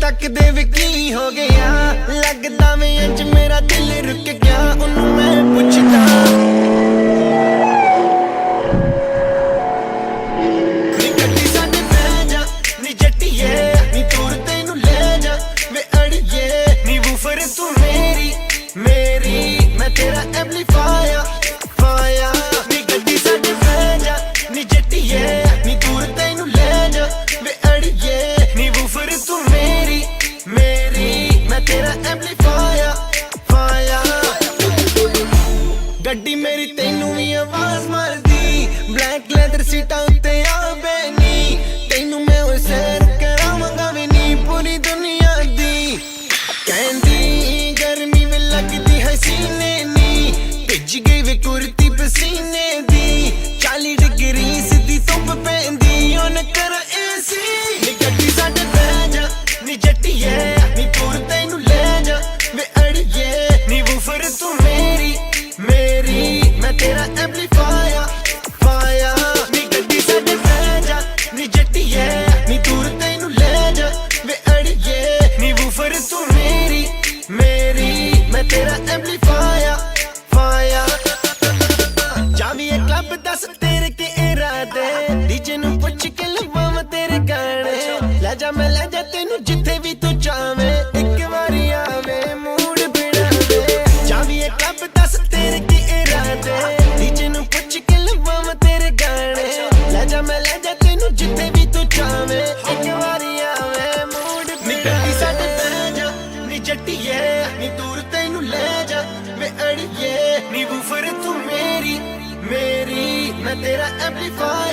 तकदे वे की हो गया, लगदा वे अंज मेरा दिल रुक गया। उन्हों मैं पुछदा नी गड्डी साडे बह जा नी जट्टिए, नी दूर तेनू ले जा वे अड़िए। नी वूफर तू मेरी मेरी, मैं तेरा एम्पलीफायर फायर। नी गड्डी साडे बह जा नी जट्टिए, नी दूर तेनू ले जा वे अड़िए। नी वूफर तू मेरी मेरी, मैं तेरा एम्पलीफायर फायर। गड्डी मेरी तेनू भी आवाज मारदी, ब्लैक लैदर सीटां उत्ते आ बैनी। तेनू मैं ओए सैर करावांगा वी नी पूरी दुनिया दी। कहंदी गर्मी वे लगदी है सीने नी, भिज गई वे कुर्ती पसीने दी। 40 डिग्री सीधी धुप पैंदी उन कर एसी। नी गड्डी साडे बह जा नी जट्टिए, नी दूर तेनू ले जा वे अड़िए। नी वूफर तू मेरी मेरी, मैं तेरा एम्पलीफायर फायर। नी गड्डी साडे बह जा नी जट्टिए, नी दूर तेनू ले जा वे अड़िए। नी वूफर तू मेरी मेरी, मैं तेरा एम्पलीफायर फायर। जावी ए क्लब दस तेरे के इरादे, डीजे नू पुछ के लवां तेरे गाने। ले जा मैं ले जा तेनू जिथे भी तू चावे, एक बारी आवे मूड बनावे। जावी ए क्लब दस तेरे के इरादे, डीजे नू पुछ के लवां तेरे गाने। ले जा मैं ले जा तेनू जिथे भी तू चावे, एक बारी आवे मूड बनावे। नी गड्डी साडे बह जा नी जट्टिए, नी दूर तेनू ले जा वे अड़िए। नी वूफर तू मेरी मेरी, मैं तेरा एम्पलीफायर